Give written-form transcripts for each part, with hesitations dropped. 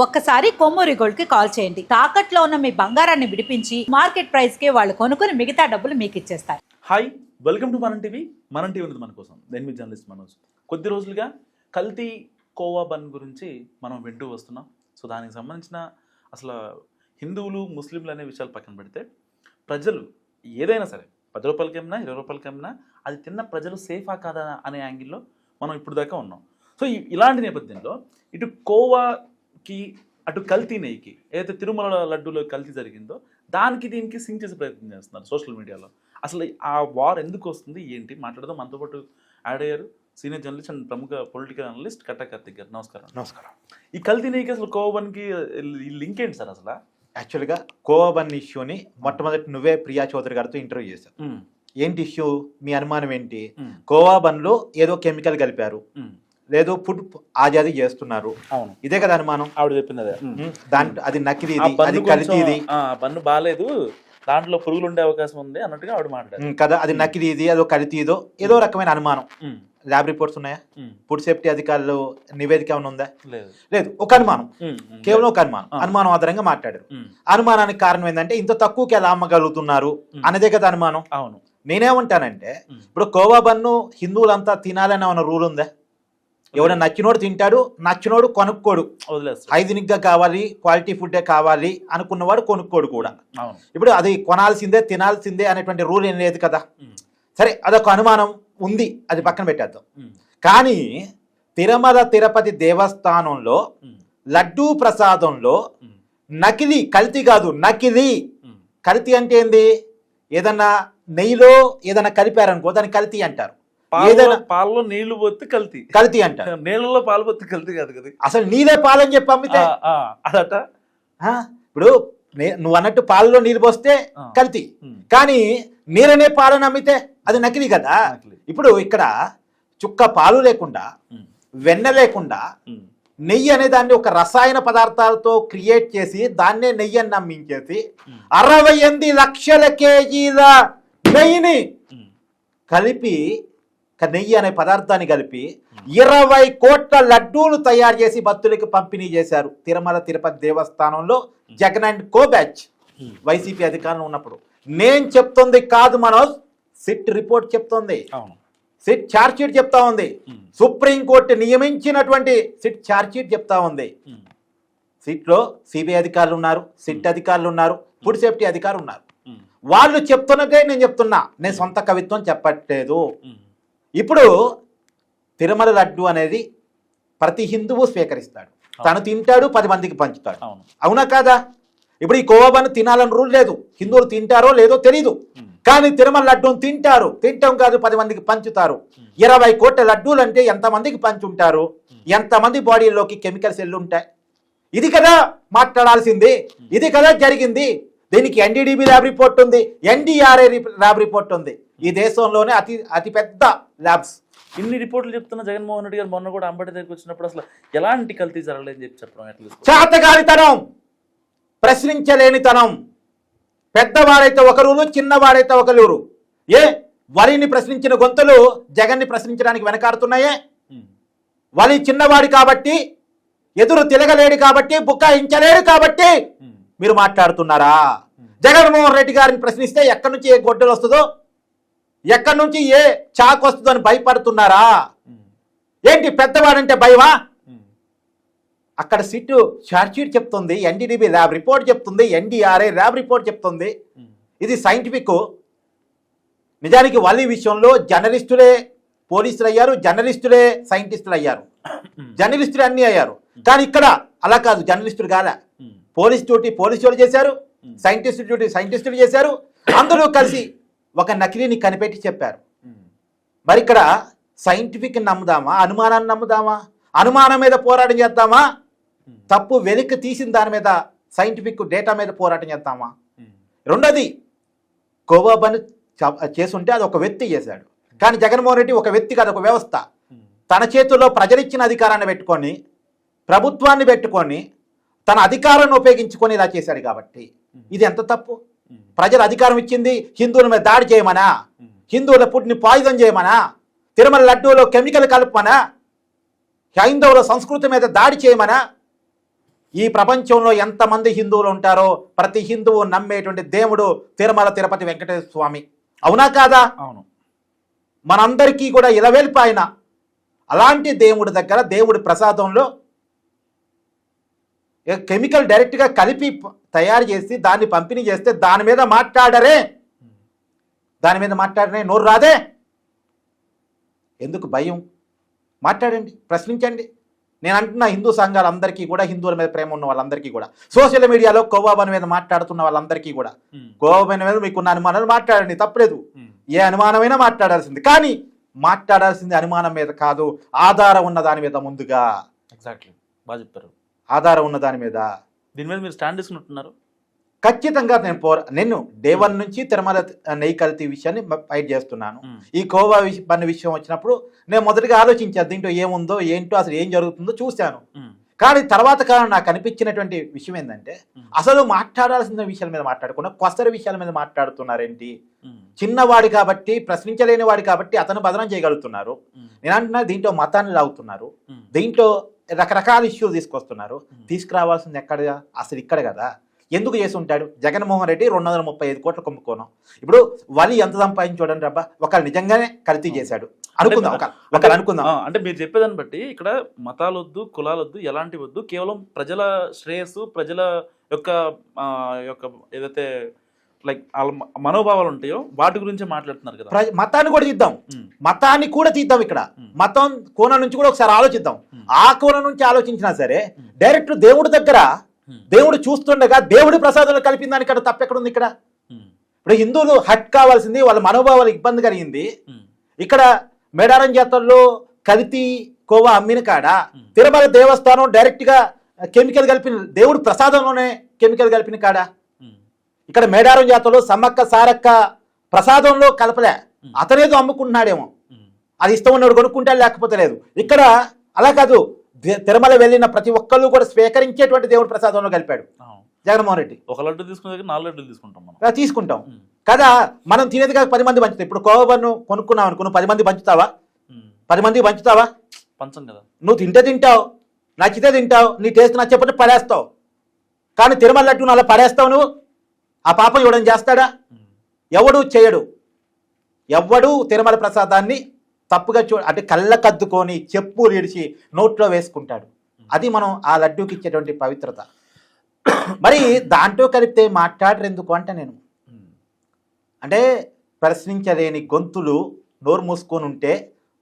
ఒక్కసారి కొమ్మూరి గోల్డ్ కి కాల్ చేయండి. తాకట్లో ఉన్న మీ బంగారాన్ని విడిపించి మార్కెట్ ప్రైస్ కి వాళ్ళు కొనుక్కుని మిగతా డబ్బులు మీకు ఇచ్చేస్తారు. హాయ్, వెల్కమ్ టు మనం టీవీ. మనం టీవీ ఉంది మన కోసం. నేను మీ జర్నలిస్ట్ మనోజ్. కొద్ది రోజులుగా కల్తీ కోవా బన్ గురించి మనం వింటూ వస్తున్నాం. సో దానికి సంబంధించిన అసలు హిందువులు ముస్లింలు అనే విషయాలు పక్కన పెడితే ప్రజలు ఏదైనా సరే 10 రూపాయలకి అమ్మినా 20 రూపాయలకి అమ్మినా అది తిన్న ప్రజలు సేఫా కాదా అనే యాంగిల్లో మనం ఇప్పుడు దాకా ఉన్నాం. సో ఇలాంటి నేపథ్యంలో ఇటు కోవాకి అటు కల్తీ నెయ్యికి ఏదైతే తిరుమల లడ్డూలో కల్తీ జరిగిందో దానికి దీనికి సింక్ చేసే ప్రయత్నం చేస్తున్నారు సోషల్ మీడియాలో. అసలు ఆ వార్ ఎందుకు వస్తుంది ఏంటి మాట్లాడదాం. మనతో పాటు యాడ్ అయ్యారు సీనియర్ జర్నలిస్ట్ అండ్ ప్రముఖ పొలిటికల్ అనలిస్ట్ కట్టా కార్తిక్ గారు. నమస్కారం. నమస్కారం. ఈ కల్తీ నెయ్యికి అసలు కోవా బన్కి లింక్ ఏంటి సార్? అసలు యాక్చువల్గా కోవా బన్ ఇష్యూని మొట్టమొదటి నువ్వే ప్రియా చౌదరి గారితో ఇంటర్వ్యూ చేశావు. ఏంటి ఇష్యూ? మీ అనుమానం ఏంటి? కోవా బన్లో ఏదో కెమికల్ కలిపారు, లేదో ఫుడ్ ఆజాదీ చేస్తున్నారు, ఇదే కదా అనుమానం? ఆవిడ చెప్పింది దాంట్లో అది నకిలీ, అది కల్తీ, బన్ను బాగాలేదు, దాంట్లో పురుగులు ఉండే అవకాశం ఉంది అన్నట్టుగా ఆవిడ మాట్లాడారు కదా. అది నకిలీ, అదో కల్తీదో ఏదో రకమైన అనుమానం. ల్యాబ్ రిపోర్ట్స్ ఉన్నాయా? ఫుడ్ సేఫ్టీ అధికారులు నివేదిక ఏమైనా ఉందా? లేదు. ఒక అనుమానం, కేవలం ఒక అనుమానం ఆధారంగా మాట్లాడారు. అనుమానానికి కారణం ఏంటంటే ఇంత తక్కువకి ఎలా అమ్మగలుగుతున్నారు అనేదే కదా అనుమానం. అవును. నేనేమంటానంటే ఇప్పుడు కోవా బన్ను హిందువులంతా తినాలని ఏమైనా రూల్ ఉందా? ఎవడన్నా నచ్చినోడు తింటాడు, నచ్చినోడు కొనుక్కోడు. హైజీనిక్ గా కావాలి, క్వాలిటీ ఫుడ్డే కావాలి అనుకున్నవాడు కొనుక్కోడు కూడా. ఇప్పుడు అది కొనాల్సిందే, తినాల్సిందే అనేటువంటి రూల్ ఏం లేదు కదా. సరే, అదొక అనుమానం ఉంది, అది పక్కన పెట్టేద్దాం. కానీ తిరుమల తిరుపతి దేవస్థానంలో లడ్డూ ప్రసాదంలో నకిలీ, కల్తీ కాదు నకిలీ. కల్తీ అంటే ఏంది? ఏదన్నా నెయ్యిలో ఏదైనా కలిపారనుకో దాన్ని కల్తీ అంటారు. ఏదైనా పాలలో నీళ్లు పోతే కల్తీ అంటారు. నీళ్ళలో పాలు పోతే కల్తీ కాదు కదా. అసలు నీదే పాలని చెప్పి అమ్మితే అదట. ఇప్పుడు నువ్వు అన్నట్టు పాలలో నీళ్ళు పోస్తే కల్తీ, కానీ నీరనే పాలను అమ్మితే అది నకిలీ కదా. ఇప్పుడు ఇక్కడ చుక్క పాలు లేకుండా, వెన్న లేకుండా నెయ్యి అనే దాన్ని ఒక రసాయన పదార్థాలతో క్రియేట్ చేసి దాన్నే నెయ్యి అని నమ్మించేసి 68 లక్షల కేజీల నెయ్యిని కలిపి, నెయ్యి అనే పదార్థాన్ని కలిపి 20 కోట్ల లడ్డూలు తయారు చేసి భక్తులకు పంపిణీ చేశారు తిరుమల తిరుపతి దేవస్థానంలో Jagan and co batch YCP అధికారంలో ఉన్నప్పుడు. నేను చెప్తుంది కాదు మనోజ్, సిట్ రిపోర్ట్ చెప్తోంది, సిట్ ఛార్జ్ షీట్ చెప్తా ఉంది, సుప్రీంకోర్టు నియమించినటువంటి సిట్ ఛార్జ్ షీట్ చెప్తా ఉంది. సిట్లో సిబిఐ అధికారులు ఉన్నారు, సిట్ అధికారులు ఉన్నారు, ఫుడ్ సేఫ్టీ అధికారులు ఉన్నారు. వాళ్ళు చెప్తున్నదే నేను చెప్తున్నా, నేను సొంత కవిత్వం చెప్పట్లేదు. ఇప్పుడు తిరుమల లడ్డు అనేది ప్రతి హిందువు స్వీకరిస్తాడు, తను తింటాడు, 10 మందికి పంచుతాడు. అవునా కాదా? ఇప్పుడు ఈ కోవా బన్ తినాలని రూల్ లేదు. హిందువులు తింటారో లేదో తెలీదు, కానీ తిరుమల లడ్డూని తింటారు. తింటాం కాదు, 10 మందికి పంచుతారు. 20 కోట్ల లడ్డూలు అంటే ఎంతమందికి పంచుంటారు? ఎంతమంది బాడీలోకి కెమికల్స్ వెళ్ళుంటాయి? ఇది కదా మాట్లాడాల్సింది, ఇది కదా జరిగింది. దీనికి ఎన్డీడీబీ ల్యాబ్ రిపోర్ట్ ఉంది, ఎన్డీఆర్ఏ ల్యాబ్ రిపోర్ట్ ఉంది. ఈ దేశంలోనే అతి పెద్ద ల్యాబ్స్. ఇన్ని రిపోర్ట్లు చెప్తున్న జగన్మోహన్ రెడ్డి గారు మొన్న కూడా అంబటి దగ్గరికి వచ్చినప్పుడు అసలు ఎలాంటి కల్తీ జరగలేదని చెప్పి చెప్పడం ఎట్లా? చేతగానితనం, ప్రశ్నించలేనితనం. పెద్దవాడైతే ఒకరు, చిన్నవాడైతే ఒకరు. వరిని ప్రశ్నించిన గొంతులు జగన్ని ప్రశ్నించడానికి వెనకాడుతున్నాయే. వలి చిన్నవాడు కాబట్టి, ఎదురు తిరగలేడు కాబట్టి, బుక్కాయించలేడు కాబట్టి మీరు మాట్లాడుతున్నారా? జగన్మోహన్ రెడ్డి గారిని ప్రశ్నిస్తే ఎక్కడి నుంచి ఏ గొడ్డలు వస్తుందో, ఎక్కడి నుంచి ఏ చాకు వస్తుందో అని భయపడుతున్నారా? ఏంటి పెద్దవాడంటే భయమా? అక్కడ సిట్టు ఛార్జ్షీట్ చెప్తుంది, ఎన్డీడీబీ ల్యాబ్ రిపోర్ట్ చెప్తుంది, ఎన్డీఆర్ఏ ల్యాబ్ రిపోర్ట్ చెప్తుంది. ఇది సైంటిఫిక్. నిజానికి వాళ్ళ విషయంలో జర్నలిస్టులే పోలీసులు అయ్యారు, జర్నలిస్టులే సైంటిస్టులు అయ్యారు, జర్నలిస్టులు అన్నీ అయ్యారు. కానీ ఇక్కడ అలా కాదు, జర్నలిస్టులు కాలే. పోలీస్ డ్యూటీ పోలీసులు చేశారు, సైంటిస్ట్ డ్యూటీ సైంటిస్టులు చేశారు. అందరూ కలిసి ఒక నకిలీని కనిపెట్టి చెప్పారు. మరి ఇక్కడ సైంటిఫిక్ నమ్ముదామా, అనుమానాన్ని నమ్ముదామా? అనుమానం మీద పోరాటం చేద్దామా? తప్పు వెలికి తీసిన దాని మీద సైంటిఫిక్ డేటా మీద పోరాటం చేద్దామా? రెండోది, కోవా బన్ చేసుంటే అది ఒక వ్యక్తి చేశాడు, కానీ జగన్మోహన్ రెడ్డి ఒక వ్యక్తి కాదు, ఒక వ్యవస్థ. తన చేతుల్లో ప్రజలిచ్చిన అధికారాన్ని పెట్టుకొని, ప్రభుత్వాన్ని పెట్టుకొని, తన అధికారాన్ని ఉపయోగించుకొని ఇలా చేశాడు. కాబట్టి ఇది ఎంత తప్పు? ప్రజలు అధికారం ఇచ్చింది హిందువుల మీద దాడి చేయమనా, హిందువుల ఫుడ్ని పాయిజన్ చేయమనా, తిరుమల లడ్డూలో కెమికల్ కలుపమనా, హైందవుల సంస్కృతి మీద దాడి చేయమనా? ఈ ప్రపంచంలో ఎంతమంది హిందువులు ఉంటారో ప్రతి హిందువు నమ్మేటువంటి దేవుడు తిరుమల తిరుపతి వెంకటేశ్వర స్వామి. అవునా కాదా? అవును. మనందరికీ కూడా ఇలవెల్పు ఆయన. అలాంటి దేవుడి దగ్గర దేవుడి ప్రసాదంలో కెమికల్ డైరెక్ట్గా కలిపి తయారు చేసి దాన్ని పంపిణీ చేస్తే దాని మీద మాట్లాడరే, నోరు రాదే? ఎందుకు భయం? మాట్లాడండి, ప్రశ్నించండి. నేను అంటున్నా హిందూ సంఘాలందరికీ కూడా, హిందువుల మీద ప్రేమ ఉన్న వాళ్ళందరికీ కూడా, సోషల్ మీడియాలో కోవాబన్ మీద మాట్లాడుతున్న వాళ్ళందరికీ కూడా, కోవాబన్ మీద మీకున్న అనుమానాలు మాట్లాడండి, తప్పలేదు. ఏ అనుమానమైనా మాట్లాడాల్సింది, కానీ మాట్లాడాల్సింది అనుమానం మీద కాదు, ఆధారం ఉన్న దాని మీద. ముందుగా ఎగ్జాక్ట్లీ బాగా చెప్పారు. ఆధారం ఉన్న దాని మీద. దీని మీద మీరు స్టాండ్ తీసుకుంటున్నారు? ఖచ్చితంగా నేను డే 1 నుంచి తిరుమల నెయ్యి కల్తీ విషయాన్ని ఫైట్ చేస్తున్నాను. ఈ కోవా బన్ విషయం వచ్చినప్పుడు నేను మొదటిగా ఆలోచించాను, దీంట్లో ఏముందో ఏంటో, అసలు ఏం జరుగుతుందో చూశాను. కానీ తర్వాత కాలం నాకు అనిపించినటువంటి విషయం ఏంటంటే, అసలు మాట్లాడాల్సిన విషయాల మీద మాట్లాడకుండా కొసరి విషయాల మీద మాట్లాడుతున్నారేంటి? చిన్నవాడి కాబట్టి, ప్రశ్నించలేని వాడి కాబట్టి అతను బదనం చేయగలుగుతున్నారు. నేను అంటున్నా దీంట్లో మతాన్ని లాగుతున్నారు, దీంట్లో రకరకాల ఇష్యూలు తీసుకొస్తున్నారు. తీసుకురావాల్సింది ఎక్కడ? అసలు ఇక్కడ కదా. ఎందుకు చేసి ఉంటాడు జగన్మోహన్ రెడ్డి? 235 కోట్ల కుంభకోణం. ఇప్పుడు వలి ఎంత సంపాదించాడని రబ్బా, ఒకళ్ళు నిజంగానే కల్తీ చేశాడు అనుకుందాం, ఒకళ్ళు అనుకుందాం. అంటే మీరు చెప్పేదాన్ని బట్టి ఇక్కడ మతాలొద్దు, కులాలొద్దు, ఎలాంటి వద్దు, కేవలం ప్రజల శ్రేయస్సు, ప్రజల యొక్క ఏదైతే లైక్ మనోభావాలు ఉంటాయో వాటి గురించి మాట్లాడుతున్నారు కదా. మతాన్ని కూడా తీద్దాం, ఇక్కడ మతం కోణం నుంచి కూడా ఒకసారి ఆలోచిద్దాం. ఆ కోణం నుంచి ఆలోచించినా సరే డైరెక్ట్ దేవుడి దగ్గర, దేవుడు చూస్తుండగా దేవుడి ప్రసాదాలు కలిపిన దాని ఇక్కడ తప్పెక్కడుంది? ఇక్కడ ఇప్పుడు హిందువులు హట్ కావాల్సింది, వాళ్ళ మనోభావాలు ఇబ్బంది కలిగింది. ఇక్కడ మేడారం జాతరలో కల్తీ కోవా అమ్మిన కాడ తిరుమల దేవస్థానం డైరెక్ట్ గా కెమికల్ కలిపిన, దేవుడి ప్రసాదంలోనే కెమికల్ కలిపిన కాడ, ఇక్కడ మేడారం జాతరలో సమ్మక్క సారక్క ప్రసాదంలో కలపలే, అతనేదో అమ్ముకుంటున్నాడేమో, అది ఇష్టం ఉన్నవాడు కొనుక్కుంటే లేకపోతే లేదు. ఇక్కడ అలా కాదు, తిరుమల వెళ్ళిన ప్రతి ఒక్కళ్ళు కూడా స్వీకరించేటువంటి దేవుడి ప్రసాదంలో కలిపాడు జగన్మోహన్ రెడ్డి. ఒక లడ్డు తీసుకునే 4 లడ్డులు తీసుకుంటాం కదా. మనం తినేది కాక 10 మంది పంచుతాం. ఇప్పుడు కోవబన్ను కొనుక్కున్నావు అనుకో, 10 మంది పంచుతావా? 10 మంది పంచుతావా? పంచం కదా. నువ్వు తింటావు, నచ్చితే తింటావు, నీ టేస్ట్ నచ్చకపోతే పడేస్తావు. కానీ తిరుమల లడ్డు అలా పడేస్తావు నువ్వు, ఆ పాపం ఇవ్వడం చేస్తాడా? ఎవడు చేయడు. ఎవ్వడు తిరుమల ప్రసాదాన్ని తప్పుగా అంటే కళ్ళకద్దుకొని చెప్పులు ఇడిచి నోట్లో వేసుకుంటాడు. అది మనం ఆ లడ్డూకి ఇచ్చేటువంటి పవిత్రత. మరి దాంట్లో కలిపితే మాట్లాడరు ఎందుకు అంటే, నేను అంటే ప్రశ్నించలేని గొంతులు నోరు మూసుకొని ఉంటే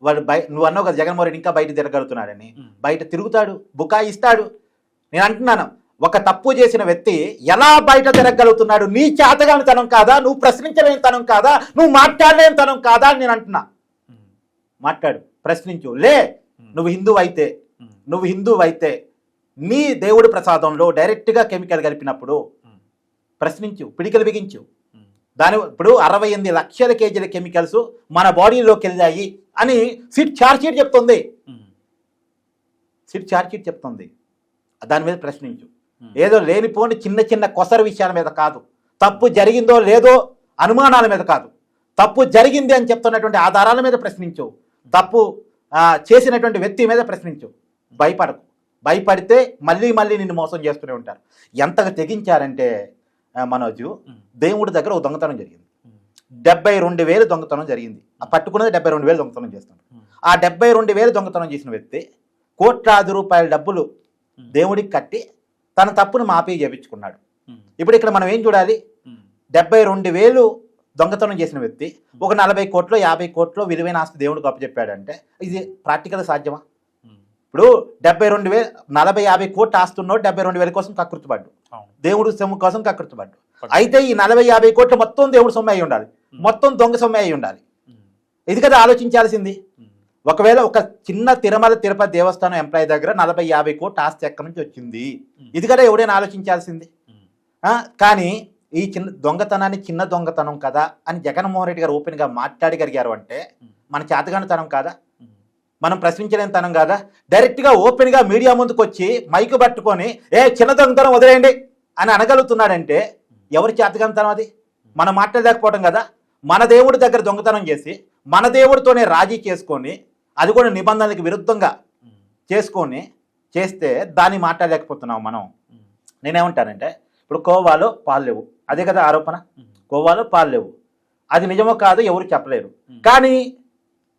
వాడు నువ్వు అన్నావు కదా జగన్మోహన్ రెడ్డి ఇంకా బయట తిరగలుగుతున్నాడని, బయట తిరుగుతాడు, బుకాయిస్తాడు. నేను అంటున్నాను, ఒక తప్పు చేసిన వ్యక్తి ఎలా బయట తిరగలుగుతున్నాడు? నీ చేతగాని తనం కాదా? నువ్వు ప్రశ్నించలేని తనం కాదా? నువ్వు మాట్లాడలేని తనం కాదా అని నేను అంటున్నా. మాట్లాడు, ప్రశ్నించు. నువ్వు హిందువు అయితే నీ దేవుడి ప్రసాదంలో డైరెక్ట్గా కెమికల్ కలిపినప్పుడు ప్రశ్నించు, పిడికలు బిగించు. ఇప్పుడు 68 లక్షల కేజీల కెమికల్స్ మన బాడీలోకి వెళ్ళాయి అని సిట్ ఛార్జ్ షీట్ చెప్తుంది. దాని మీద ప్రశ్నించు. ఏదో లేనిపోని చిన్న కొసర విషయాల మీద కాదు, తప్పు జరిగిందో లేదో అనుమానాల మీద కాదు, తప్పు జరిగింది అని చెప్తున్నటువంటి ఆధారాల మీద ప్రశ్నించు. తప్పు చేసినటువంటి వ్యక్తి మీద ప్రశ్నించు. భయపడితే మళ్ళీ నిన్ను మోసం చేస్తూనే ఉంటారు. ఎంతగా తెగించారంటే మనోజు, దేవుడి దగ్గర ఒక దొంగతనం జరిగింది. 72,000 దొంగతనం జరిగింది. ఆ పట్టుకున్నది 72,000 దొంగతనం చేస్తున్నాడు. ఆ 72,000 దొంగతనం చేసిన వ్యక్తి ₹1,00,000 డబ్బులు దేవుడికి కట్టి తన తప్పును మాఫీ చేయించుకున్నాడు. ఇప్పుడు ఇక్కడ మనం ఏం చూడాలి? 72,000 దొంగతనం చేసిన వ్యక్తి ఒక 40 కోట్లు 50 కోట్లు విలువైన ఆస్తి దేవుడికి అప్పచెప్పాడంటే ఇది ప్రాక్టికల్ సాధ్యమా? ఇప్పుడు 72,000 40-50 కోట్లు ఆస్తున్నాడు, 72,000 కోసం కకృతిపడ్డు, దేవుడు సొమ్ము కోసం కకృతిపడ్డు. అయితే ఈ 40-50 కోట్లు మొత్తం దేవుడు సొమ్ము అయి ఉండాలి, మొత్తం దొంగ సొమ్ము అయి ఉండాలి. ఇది కదా ఆలోచించాల్సింది. ఒకవేళ ఒక చిన్న తిరుమల తిరుపతి దేవస్థానం ఎంప్లాయీ దగ్గర 40-50 కోట్లు ఆస్తి ఎక్కడి నుంచి వచ్చింది, ఇది కదా ఎవడైనా ఆలోచించాల్సింది. కానీ ఈ చిన్న దొంగతనం కదా అని జగన్మోహన్ రెడ్డి గారు ఓపెన్గా మాట్లాడగలిగారు అంటే మన చేతగానితనం కాదా? మనం ప్రశ్నించలేని తనం కాదా? డైరెక్ట్గా ఓపెన్గా మీడియా ముందుకు వచ్చి మైకు పట్టుకొని చిన్న దొంగతనం వదిలేయండి అని అనగలుగుతున్నాడంటే ఎవరి చేతగానితనం అది? మనం మాట్లాడలేకపోవడం కదా. మన దేవుడి దగ్గర దొంగతనం చేసి మన దేవుడితోనే రాజీ చేసుకొని, అది కూడా నిబంధనలకు విరుద్ధంగా చేస్తే దాన్ని మాట్లాడలేకపోతున్నాం మనం. నేనేమంటానంటే ఇప్పుడు కోవాలో పాలు లేవు, అదే కదా ఆరోపణ. కోవాలో పాలు లేవు, అది నిజమో కాదు ఎవరు చెప్పలేరు. కానీ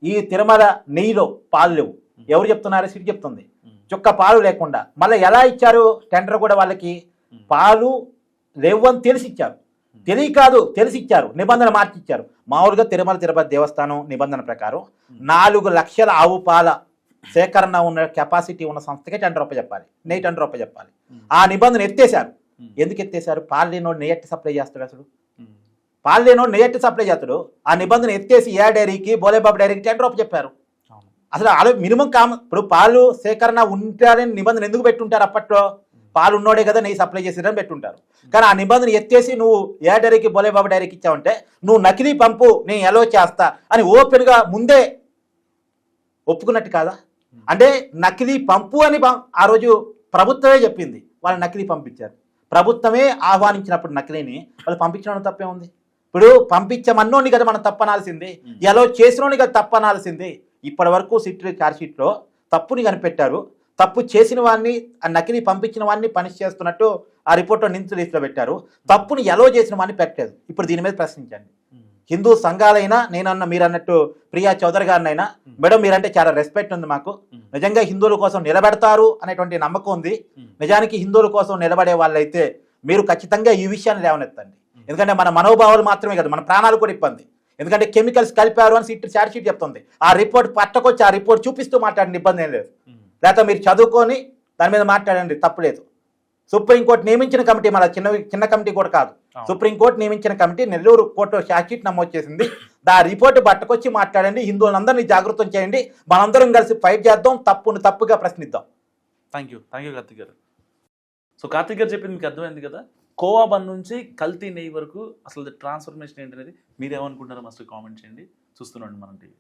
ఈ తిరుమల నెయ్యిలో పాలు లేవు, ఎవరు చెప్తున్నారు? సిటీ చెప్తుంది. చుక్క పాలు లేకుండా మళ్ళీ ఎలా ఇచ్చారు టెండర్ కూడా? వాళ్ళకి పాలు లేవు అని తెలిసి ఇచ్చారు, కాదు తెలిసి ఇచ్చారు, నిబంధన మార్చి ఇచ్చారు. మామూలుగా తిరుమల తిరుపతి దేవస్థానం నిబంధన ప్రకారం 4 లక్షల ఆవు పాల సేకరణ ఉన్న కెపాసిటీ ఉన్న సంస్థకే టెండర్ చెప్పాలి, నెయ్యి టెండర్ చెప్పాలి. ఆ నిబంధన ఎత్తేసారు. ఎందుకు ఎత్తేసారు? పాలు లేనోడు నెయ్యి ఎట్టి సప్లై చేస్తాడు? అసలు పాలు లేనోడు నెయ్యి ఎట్టి సప్లై చేస్తాడు? ఆ నిబంధన ఎత్తేసి ఏ డైరీకి, బోలేబాబు డైరీకి టెండర్ చెప్పారు. అసలు అలా మినిమం ఇప్పుడు పాలు సేకరణ ఉంటారని నిబంధన ఎందుకు పెట్టుంటారు? అప్పట్లో పాలు ఉన్నోడే కదా నెయ్యి సప్లై చేసేదని పెట్టుంటారు. కానీ ఆ నిబంధన ఎత్తేసి నువ్వు ఏ డైరీకి, బోలేబాబు డైరీకి ఇచ్చావంటే నువ్వు నకిలీ పంపు, నేను ఎలో చేస్తా అని ఓపెన్గా ముందే ఒప్పుకున్నట్టు కాదా? అంటే నకిలీ పంపు అని ఆ రోజు ప్రభుత్వమే చెప్పింది, వాళ్ళు నకిలీ పంపించారు. ప్రభుత్వమే ఆహ్వానించినప్పుడు నకిలీని వాళ్ళు పంపించడం తప్పే ఉంది? ఇప్పుడు పంపించమన్నోని కదా మనం తప్పనాల్సింది, ఎలో చేసినోని కదా తప్పనాల్సింది. ఇప్పటి వరకు ఛార్జ్ షీట్లో తప్పుని కనిపెట్టారు, తప్పు చేసిన వాడిని, ఆ నకిలీ పంపించిన వాడిని పనిష్ చేస్తున్నట్టు ఆ రిపోర్ట్లో నిందితుల లిస్టులో పెట్టారు, తప్పుని ఎలో చేసిన వాడిని పెట్టలేదు. ఇప్పుడు దీని మీద ప్రశ్నించండి. హిందూ సంఘాలైనా, నేనన్న మీరు అన్నట్టు ప్రియా చౌదరి గారినైనా, మేడం మీరంటే చాలా రెస్పెక్ట్ ఉంది మాకు, నిజంగా హిందువుల కోసం నిలబెడతారు అనేటువంటి నమ్మకం ఉంది. నిజానికి హిందువుల కోసం నిలబడే వాళ్ళైతే మీరు ఖచ్చితంగా ఈ విషయాన్ని లేవనెత్తండి. ఎందుకంటే మన మనోభావాలు మాత్రమే కదా, మన ప్రాణాలు కూడా ఇబ్బంది. ఎందుకంటే కెమికల్స్ కలిపారు అని ఛార్జ్ షీట్ చెప్తుంది. ఆ రిపోర్ట్ పట్టకొచ్చి ఆ రిపోర్ట్ చూపిస్తూ మాట్లాడిన ఇబ్బంది ఏం లేదు. లేకపోతే మీరు చదువుకొని దాని మీద మాట్లాడండి, తప్పులేదు. సుప్రీంకోర్టు నియమించిన కమిటీ, మన చిన్న కమిటీ కూడా కాదు, సుప్రీంకోర్టు నియమించిన committee Nellore court charge sheet నమోదు చేసింది. ఆ రిపోర్ట్ పట్టుకొచ్చి మాట్లాడండి, హిందువులందరినీ జాగృతం చేయండి, మనందరం కలిసి ఫైట్ చేద్దాం, తప్పును తప్పుగా ప్రశ్నిద్దాం. థ్యాంక్ యూ కార్తిక్ గారు. సో కార్తిక్ గారు చెప్పింది మీకు అర్థమైంది కదా, కోవా బన్ నుంచి కల్తీ నెయ్యి వరకు అసలు ట్రాన్స్ఫర్మేషన్ ఏంటనేది మీరేమనుకుంటారో మస్ట్ కామెంట్ చేయండి. చూస్తున్నాండి మనం టీవీ.